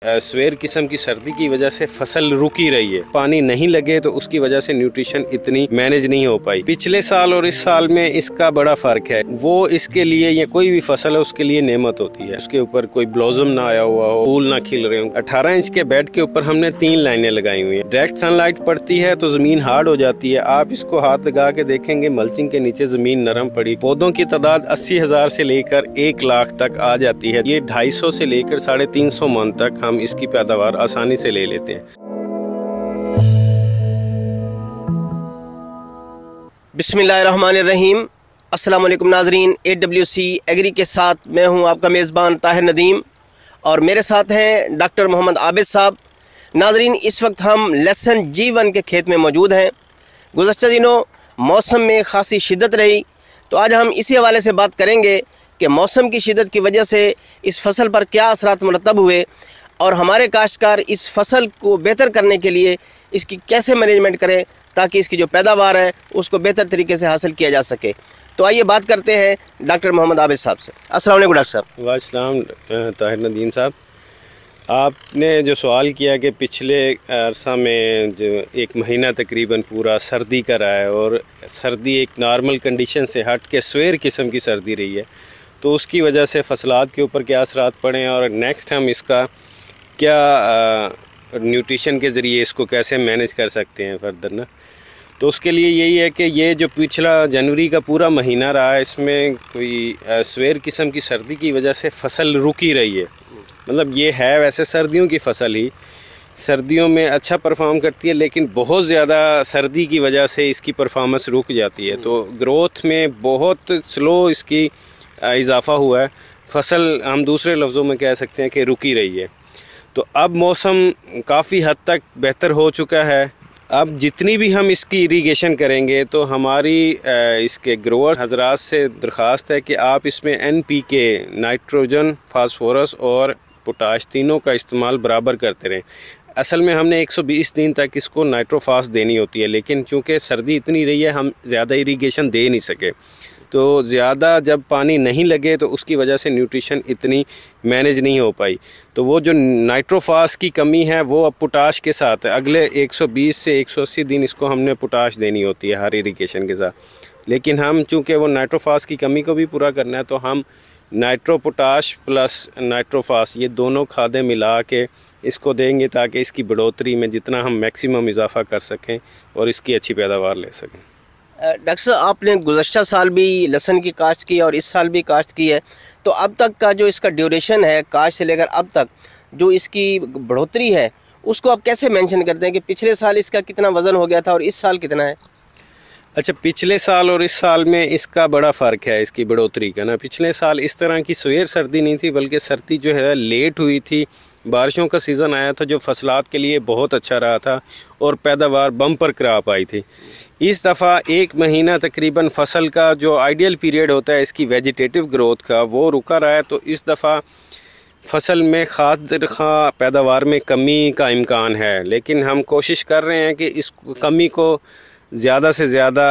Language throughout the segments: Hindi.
स्वेर किस्म की सर्दी की वजह से फसल रुकी रही है। पानी नहीं लगे तो उसकी वजह से न्यूट्रिशन इतनी मैनेज नहीं हो पाई। पिछले साल और इस साल में इसका बड़ा फर्क है। वो इसके लिए या कोई भी फसल है उसके लिए नेमत होती है। उसके ऊपर कोई ब्लॉसम ना आया हुआ हो, फूल ना खिल रहे हो। 18 इंच के बेड के ऊपर हमने 3 लाइनें लगाई हुई है। डायरेक्ट सनलाइट पड़ती है तो जमीन हार्ड हो जाती है। आप इसको हाथ लगा के देखेंगे, मल्चिंग के नीचे जमीन नरम पड़ी। पौधों की तादाद 80,000 से लेकर 1 लाख तक आ जाती है। ये 250 से लेकर 350 मन तक हम इसकी पैदावार आसानी से ले लेते हैं। बिस्मिल्लाहिर्रहमानिर्रहीम। अस्सलाम वालेकुम नाजरीन, AWC एग्री के साथ मैं हूं आपका मेज़बान ताहिर नदीम और मेरे साथ हैं डॉक्टर मोहम्मद आबिद साहब। नाजरीन, इस वक्त हम लहसन G1 के खेत में मौजूद हैं। गुज़श्ता दिनों मौसम में खासी शिद्दत रही, तो आज हम इसी हवाले से बात करेंगे कि मौसम की शिद्दत की वजह से इस फसल पर क्या असरात मुरतब हुए और हमारे काश्तकार इस फसल को बेहतर करने के लिए इसकी कैसे मैनेजमेंट करें ताकि इसकी जो पैदावार है उसको बेहतर तरीके से हासिल किया जा सके। तो आइए बात करते हैं डॉक्टर मोहम्मद आबिद साहब से। अस्सलाम वालेकुम डॉक्टर साहब। वालेकुम ताहिर नदीम साहब, आपने जो सवाल किया कि पिछले अरसा में जो 1 महीना तकरीबन पूरा सर्दी का रहा है और सर्दी एक नॉर्मल कंडीशन से हट के स्वेर किस्म की सर्दी रही है, तो उसकी वजह से फसलात के ऊपर क्या असरात पड़े हैं और नेक्स्ट हम इसका क्या न्यूट्रिशन के ज़रिए इसको कैसे मैनेज कर सकते हैं फर्दर ना। तो उसके लिए यही है कि ये जो पिछला जनवरी का पूरा महीना रहा है, इसमें कोई स्वेर किस्म की सर्दी की वजह से फसल रुकी रही है। मतलब ये है वैसे सर्दियों की फसल ही, सर्दियों में अच्छा परफॉर्म करती है, लेकिन बहुत ज़्यादा सर्दी की वजह से इसकी परफॉर्मेंस रुक जाती है। तो ग्रोथ में बहुत स्लो इसकी इजाफ़ा हुआ है। फसल हम दूसरे लफ्ज़ों में कह सकते हैं कि रुकी रही है। तो अब मौसम काफ़ी हद तक बेहतर हो चुका है। अब जितनी भी हम इसकी इरिगेशन करेंगे तो हमारी इसके ग्रोअर हजरात से दरख्वास्त है कि आप इसमें NPK, नाइट्रोजन, फास्फोरस और पोटाश तीनों का इस्तेमाल बराबर करते रहें। असल में हमने 120 दिन तक इसको नाइट्रोफास देनी होती है, लेकिन चूँकि सर्दी इतनी रही है हम ज़्यादा इरिगेशन दे नहीं सके। तो ज़्यादा जब पानी नहीं लगे तो उसकी वजह से न्यूट्रिशन इतनी मैनेज नहीं हो पाई। तो वो जो नाइट्रोफास की कमी है वो अब पोटाश के साथ है। अगले 120 से 180 दिन इसको हमने पोटाश देनी होती है हर इरिगेशन के साथ। लेकिन हम चूँकि वो नाइट्रोफास की कमी को भी पूरा करना है तो हम नाइट्रो पोटाश प्लस नाइट्रोफास ये दोनों खादें मिला के इसको देंगे ताकि इसकी बढ़ोतरी में जितना हम मैक्सिमम इजाफा कर सकें और इसकी अच्छी पैदावार ले सकें। डॉक्टर साहब, आपने गुज़श्ता साल भी लहसुन की काश्त की और इस साल भी काश्त की है, तो अब तक का जो इसका ड्यूरेशन है काश्त से लेकर अब तक जो इसकी बढ़ोतरी है उसको आप कैसे मेंशन करते हैं कि पिछले साल इसका कितना वज़न हो गया था और इस साल कितना है? अच्छा, पिछले साल और इस साल में इसका बड़ा फ़र्क है इसकी बढ़ोतरी का ना। पिछले साल इस तरह की स्वेर सर्दी नहीं थी, बल्कि सर्दी जो है लेट हुई थी। बारिशों का सीज़न आया था जो फसलात के लिए बहुत अच्छा रहा था और पैदावार बम्पर क्रॉप आई थी। इस दफ़ा 1 महीना तकरीबन फसल का जो आइडियल पीरियड होता है इसकी वेजिटेटिव ग्रोथ का, वो रुका रहा है। तो इस दफ़ा फसल में खाद पैदावार में कमी का इम्कान है, लेकिन हम कोशिश कर रहे हैं कि इस कमी को ज़्यादा से ज़्यादा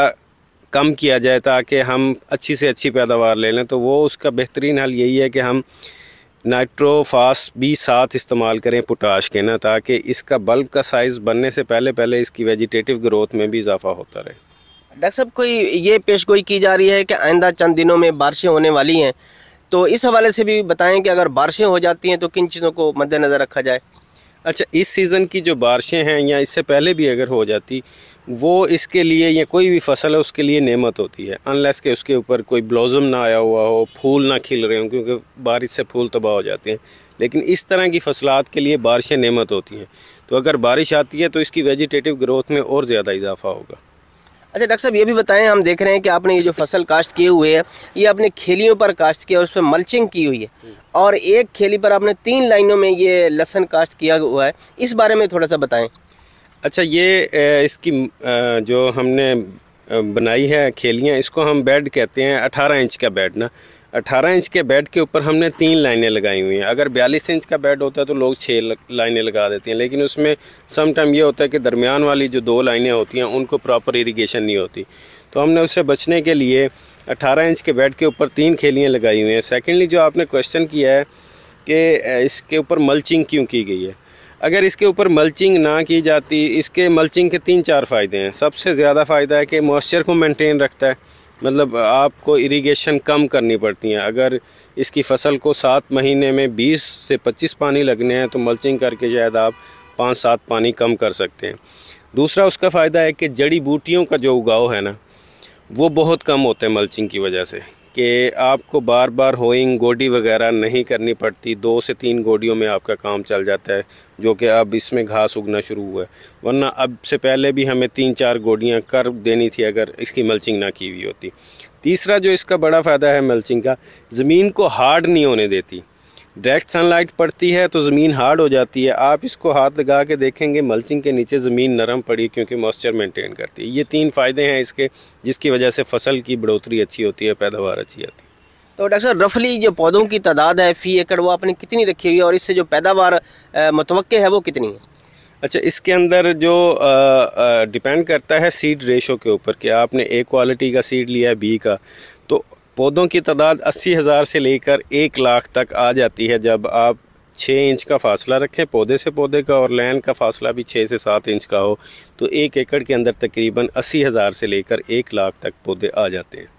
कम किया जाए ताकि हम अच्छी से अच्छी पैदावार ले लें। तो वो उसका बेहतरीन हल यही है कि हम नाइट्रोफास भी साथ इस्तेमाल करें पोटाश के ना, ताकि इसका बल्ब का साइज़ बनने से पहले इसकी वेजिटेटिव ग्रोथ में भी इजाफा होता रहे। डॉक्टर साहब, कोई ये पेशगोई की जा रही है कि आइंदा चंद दिनों में बारिशें होने वाली हैं, तो इस हवाले से भी बताएं कि अगर बारिशें हो जाती हैं तो किन चीज़ों को मद्देनज़र रखा जाए? अच्छा, इस सीज़न की जो बारिशें हैं या इससे पहले भी अगर हो जाती, वो इसके लिए या कोई भी फसल है उसके लिए नेमत होती है, अनलेस के उसके ऊपर कोई ब्लॉसम ना आया हुआ हो, फूल ना खिल रहे हों, क्योंकि बारिश से फूल तबाह हो जाते हैं। लेकिन इस तरह की फसलात के लिए बारिशें नेमत होती हैं। तो अगर बारिश आती है तो इसकी वेजिटेटिव ग्रोथ में और ज़्यादा इजाफा होगा। अच्छा डॉक्टर साहब, ये भी बताएं, हम देख रहे हैं कि आपने ये जो फसल काश्त किए हुए है ये अपने खेलियों पर काश्त किया और उस पर मल्चिंग की हुई है और एक खेली पर आपने 3 लाइनों में ये लहसुन काश्त किया हुआ है, इस बारे में थोड़ा सा बताएं। अच्छा, ये इसकी जो हमने बनाई है खेलियाँ, इसको हम बेड कहते हैं। 18 इंच का बेड ना, 18 इंच के बेड के ऊपर हमने 3 लाइनें लगाई हुई हैं। अगर 42 इंच का बेड होता है तो लोग 6 लाइनें लगा देते हैं, लेकिन उसमें सम टाइम ये होता है कि दरमियान वाली जो 2 लाइनें होती हैं उनको प्रॉपर इरिगेशन नहीं होती। तो हमने उससे बचने के लिए 18 इंच के बेड के ऊपर 3 खेलियाँ लगाई हुई हैं। सेकेंडली, जो आपने क्वेश्चन किया है कि इसके ऊपर मल्चिंग क्यों की गई है। अगर इसके ऊपर मल्चिंग ना की जाती, इसके मल्चिंग के 3-4 फ़ायदे हैं। सबसे ज़्यादा फ़ायदा है कि मॉइस्चर को मेंटेन रखता है, मतलब आपको इरिगेशन कम करनी पड़ती है। अगर इसकी फसल को 7 महीने में 20 से 25 पानी लगने हैं तो मल्चिंग करके शायद आप 5-7 पानी कम कर सकते हैं। दूसरा उसका फ़ायदा है कि जड़ी बूटियों का जो उगाव है ना, वो बहुत कम होते हैं मल्चिंग की वजह से, कि आपको बार बार होइंग गोडी वगैरह नहीं करनी पड़ती। 2 से 3 गोडियों में आपका काम चल जाता है, जो कि अब इसमें घास उगना शुरू हुआ है। वरना अब से पहले भी हमें 3-4 गोडियां कर देनी थी अगर इसकी मल्चिंग ना की हुई होती। तीसरा जो इसका बड़ा फ़ायदा है मल्चिंग का, ज़मीन को हार्ड नहीं होने देती। डायरेक्ट सनलाइट पड़ती है तो ज़मीन हार्ड हो जाती है। आप इसको हाथ लगा के देखेंगे मल्चिंग के नीचे ज़मीन नरम पड़ी, क्योंकि मॉइस्चर मेंटेन करती है। ये 3 फ़ायदे हैं इसके, जिसकी वजह से फसल की बढ़ोतरी अच्छी होती है, पैदावार अच्छी आती है। तो डॉक्टर साहब, रफली जो पौधों की तादाद है फ़ी एकड़, वो आपने कितनी रखी हुई है और इससे जो पैदावार मुतवक्के है वो कितनी है? अच्छा, इसके अंदर जो डिपेंड करता है सीड रेशो के ऊपर, कि आपने ए क्वालिटी का सीड लिया है, बी का, तो पौधों की तादाद 80,000 से लेकर 1 लाख तक आ जाती है जब आप 6 इंच का फासला रखें पौधे से पौधे का, और लाइन का फासला भी 6 से 7 इंच का हो, तो 1 एकड़ के अंदर तकरीबन 80,000 से लेकर 1 लाख तक पौधे आ जाते हैं।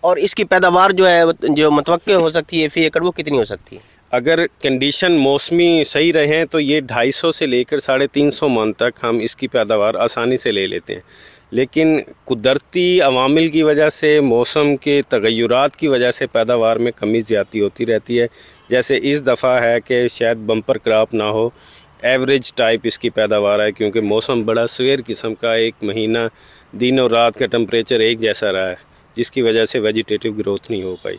और इसकी पैदावार जो है, जो मुतवक्के हो सकती है फ़ी एकड़, वो कितनी हो सकती है? अगर कंडीशन मौसमी सही रहें तो ये 250 से लेकर 350 मन तक हम इसकी पैदावार आसानी से ले लेते हैं। लेकिन कुदरती अवामिल की वजह से, मौसम के तगय्युरात की वजह से पैदावार में कमी ज़्यादती होती रहती है। जैसे इस दफ़ा है कि शायद बम्पर क्रॉप ना हो, एवरेज टाइप इसकी पैदावार है, क्योंकि मौसम बड़ा सवेर किस्म का, 1 महीना दिन और रात का टेम्परेचर एक जैसा रहा है, जिसकी वजह से वेजिटेटिव ग्रोथ नहीं हो पाई।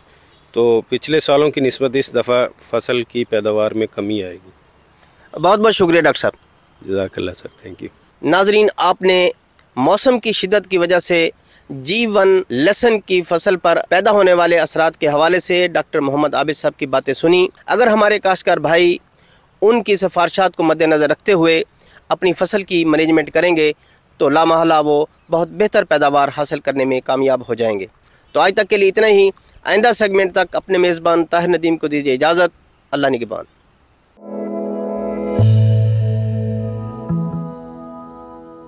तो पिछले सालों की निस्बत इस दफ़ा फसल की पैदावार में कमी आएगी। बहुत बहुत शुक्रिया डॉक्टर साहब। जज़ाकल्लाह सर, थैंक यू। नाजरीन, आपने मौसम की शिद्दत की वजह से G1 लहसुन की फसल पर पैदा होने वाले असरात के हवाले से डॉक्टर मोहम्मद आबिद साहब की बातें सुनी। अगर हमारे काश्तकार भाई उनकी सिफारिशात को मद्देनज़र रखते हुए अपनी फसल की मैनेजमेंट करेंगे तो लामहला वो बहुत बेहतर पैदावार हासिल करने में कामयाब हो जाएंगे। तो आज तक के लिए इतना ही। आइंदा सेगमेंट तक अपने मेज़बान ताहिर नदीम को दीजिए इजाज़त। अल्लाह निगहबान।